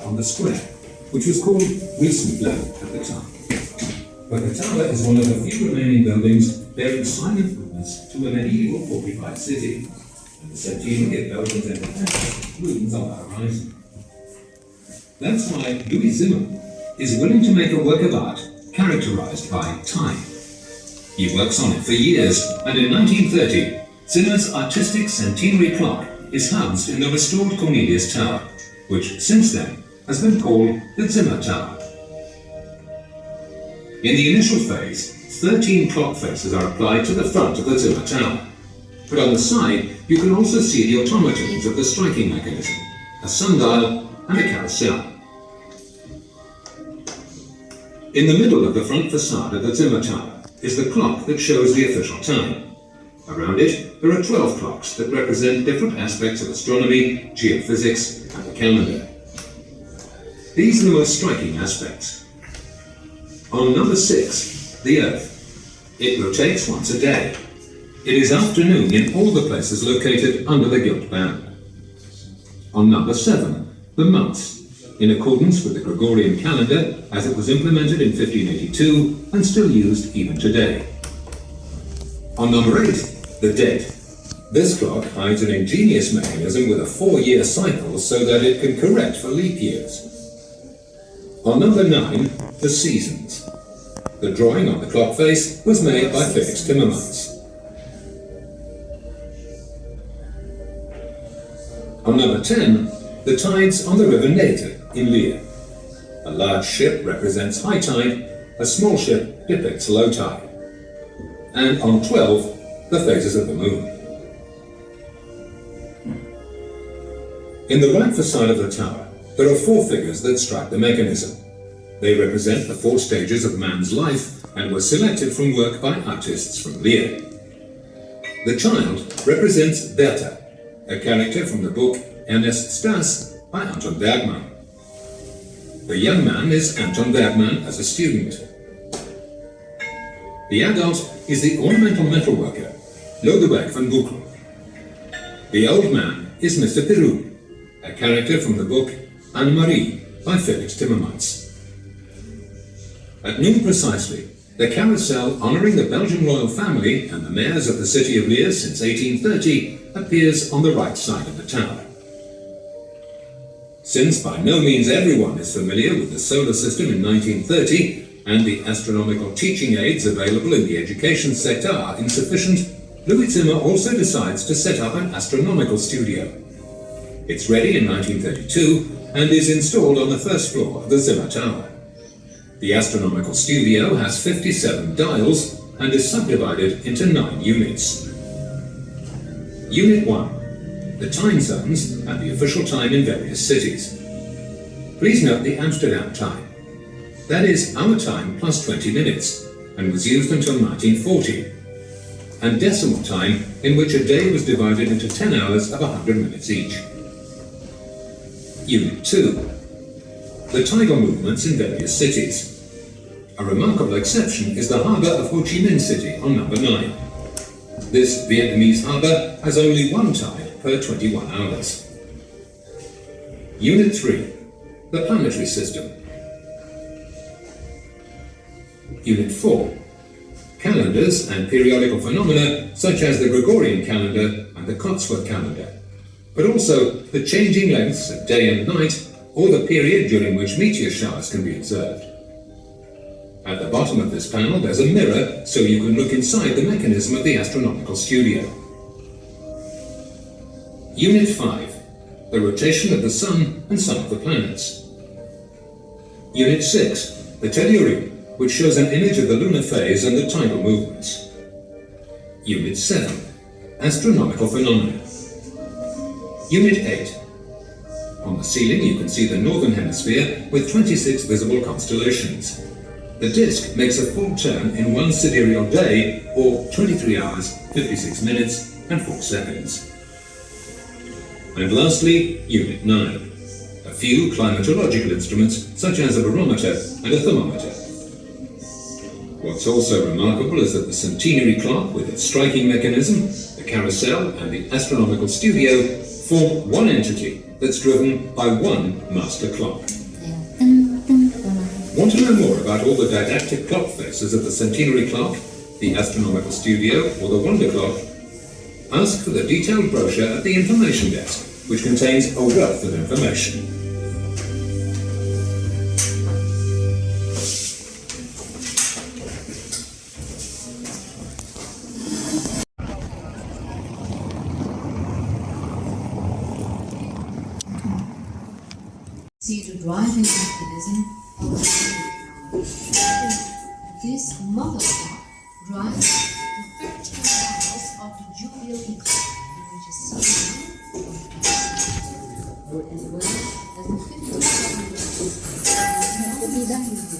on the square, which was called Wilsonblow at the time. But the tower is one of the few remaining buildings bearing silent witness to a medieval fortified city, and the centenary of Belgium's independence looms on the horizon. That's why Louis Zimmer is willing to make a work of art characterized by time. He works on it for years, and in 1930, Zimmer's artistic centenary clock is housed in the restored Cornelius Tower, which since then has been called the Zimmer Tower. In the initial phase, 13 clock faces are applied to the front of the Zimmer Tower. But on the side, you can also see the automatons of the striking mechanism, a sundial and a carousel. In the middle of the front facade of the Zimmer Tower is the clock that shows the official time. Around it, there are 12 clocks that represent different aspects of astronomy, geophysics, and the calendar. These are the most striking aspects. On number 6, the Earth. It rotates once a day. It is afternoon in all the places located under the gilt band. On number 7, the months, in accordance with the Gregorian calendar as it was implemented in 1582 and still used even today. On number 8, the date. This clock hides an ingenious mechanism with a 4-year cycle so that it can correct for leap years. On number 9, the seasons. The drawing on the clock face was made by Felix Timmermans. On number 10, the tides on the river Lier in Lier. A large ship represents high tide, a small ship depicts low tide. And on 12, the phases of the moon. In the right facade of the tower, there are 4 figures that strike the mechanism. They represent the 4 stages of man's life and were selected from work by artists from Lier. The child represents Bertha, a character from the book Ernest Stas by Anton Bergman. The young man is Anton Bergman as a student. The adult is the ornamental metalworker, Lodewijk van Boekel. The old man is Mr. Peru, a character from the book Anne-Marie by Felix Timmermans. At noon precisely, the carousel honouring the Belgian royal family and the mayors of the city of Lier since 1830 appears on the right side of the tower. Since by no means everyone is familiar with the solar system in 1930 and the astronomical teaching aids available in the education sector are insufficient, Louis Zimmer also decides to set up an astronomical studio. It's ready in 1932 and is installed on the first floor of the Zimmer Tower. The astronomical studio has 57 dials and is subdivided into 9 units. Unit 1. The time zones and the official time in various cities. Please note the Amsterdam time. That is our time plus 20 minutes and was used until 1940. And decimal time, in which a day was divided into 10 hours of 100 minutes each. Unit 2. The tidal movements in various cities. A remarkable exception is the harbour of Ho Chi Minh City on number 9. This Vietnamese harbour has only one tide per 21 hours. Unit 3. The planetary system. Unit 4. Calendars and periodical phenomena such as the Gregorian calendar and the Cotswold calendar, but also the changing lengths of day and night or the period during which meteor showers can be observed. At the bottom of this panel there's a mirror so you can look inside the mechanism of the astronomical studio. Unit 5. The rotation of the Sun and some of the planets. Unit 6. The tellurine, which shows an image of the lunar phase and the tidal movements. Unit 7. Astronomical phenomena. Unit 8. On the ceiling you can see the northern hemisphere with 26 visible constellations. The disk makes a full turn in 1 sidereal day, or 23 hours, 56 minutes, and 4 seconds. And lastly, Unit 9. A few climatological instruments, such as a barometer and a thermometer. What's also remarkable is that the centenary clock, with its striking mechanism, the carousel, and the astronomical studio, form one entity that's driven by one master clock. Want to know more about all the didactic clock faces of the centenary clock, the astronomical studio, or the wonder clock? Ask for the detailed brochure at the information desk, which contains a wealth of information. See the driving mechanism of the jubilee. This mother clock drives the 13 dials of the jubilee clock, which is seen as well as the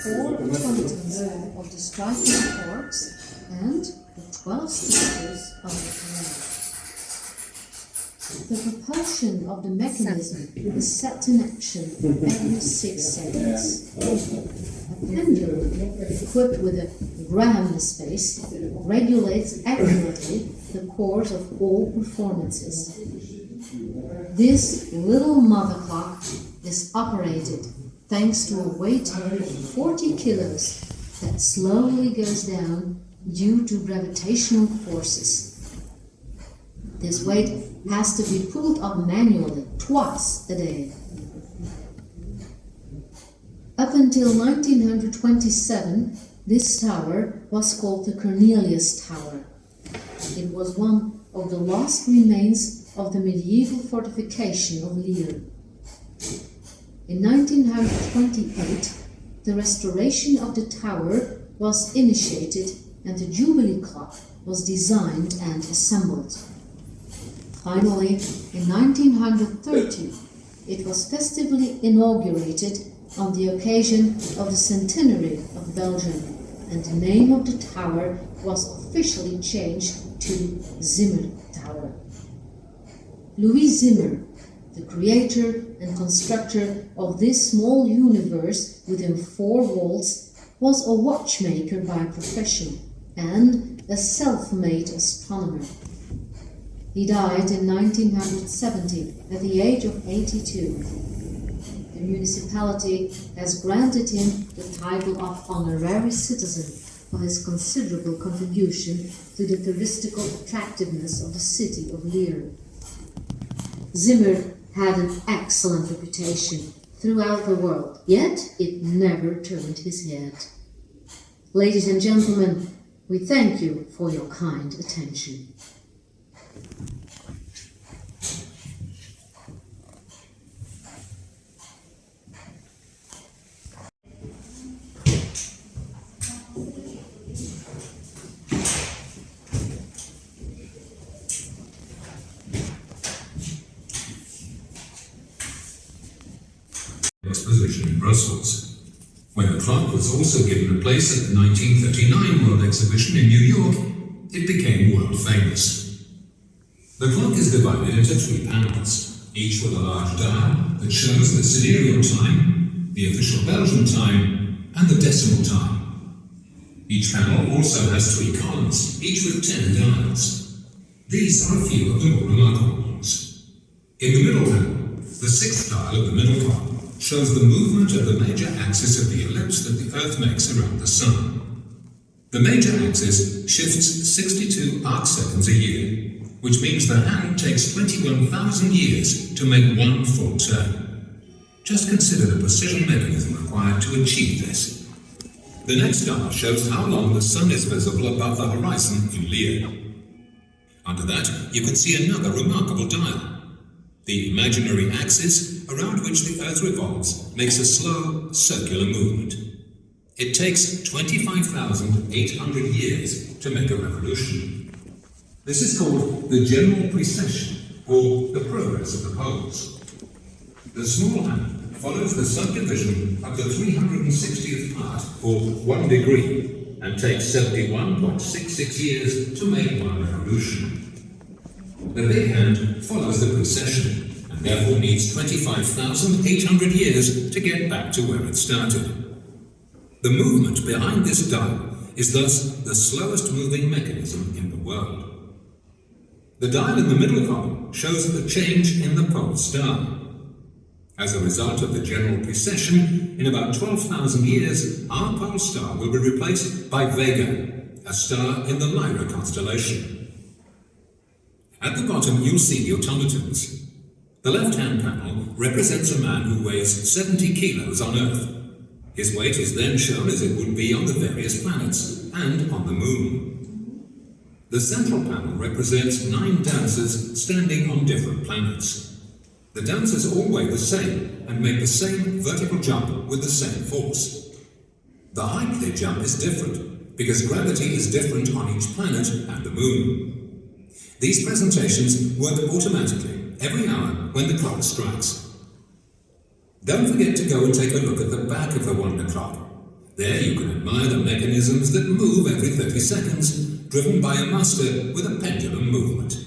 4 pointers of the striking forks and the 12 stitches of the parallel. The propulsion of the mechanism is set in action every 6 seconds. A pendulum equipped with a Graham space regulates accurately the course of all performances. This little mother clock is operated thanks to a weight of 40 kilos that slowly goes down due to gravitational forces. This weight has to be pulled up manually twice a day. Up until 1927, this tower was called the Cornelius Tower. It was one of the last remains of the medieval fortification of Lier. In 1928, the restoration of the tower was initiated and the Jubilee clock was designed and assembled. Finally, in 1930, it was festively inaugurated on the occasion of the centenary of Belgium, and the name of the tower was officially changed to Zimmer Tower. Louis Zimmer, the creator and constructor of this small universe within 4 walls, was a watchmaker by profession and a self-made astronomer. He died in 1970 at the age of 82. The municipality has granted him the title of honorary citizen for his considerable contribution to the touristical attractiveness of the city of Lier. Zimmer had an excellent reputation throughout the world, yet it never turned his head. Ladies and gentlemen, we thank you for your kind attention. Exposition in Brussels, when the clock was also given a place at the 1939 World Exhibition in New York, it became world famous. The clock is divided into 3 panels, each with a large dial that shows the sidereal time, the official Belgian time, and the decimal time. Each panel also has 3 columns, each with 10 dials. These are a few of the more remarkable ones. In the middle panel, the 6th dial of the middle column shows the movement of the major axis of the ellipse that the Earth makes around the Sun. The major axis shifts 62 arcseconds a year, which means the hand takes 21,000 years to make 1 full turn. Just consider the precision mechanism required to achieve this. The next dial shows how long the Sun is visible above the horizon in Lier. Under that, you can see another remarkable dial. The imaginary axis around which the Earth revolves makes a slow, circular movement. It takes 25,800 years to make a revolution. This is called the general precession, or the progress of the poles. The small hand follows the subdivision of the 360th part, or 1 degree, and takes 71.66 years to make 1 revolution. The big hand follows the precession, and therefore needs 25,800 years to get back to where it started. The movement behind this dial is thus the slowest moving mechanism in the world. The dial in the middle column shows the change in the pole star. As a result of the general precession, in about 12,000 years, our pole star will be replaced by Vega, a star in the Lier constellation. At the bottom you'll see the automatons. The left-hand panel represents a man who weighs 70 kilos on Earth. His weight is then shown as it would be on the various planets and on the Moon. The central panel represents 9 dancers standing on different planets. The dancers all weigh the same and make the same vertical jump with the same force. The height they jump is different because gravity is different on each planet and the Moon. These presentations work automatically every hour when the clock strikes. Don't forget to go and take a look at the back of the wonder clock. There you can admire the mechanisms that move every 30 seconds, driven by a master with a pendulum movement.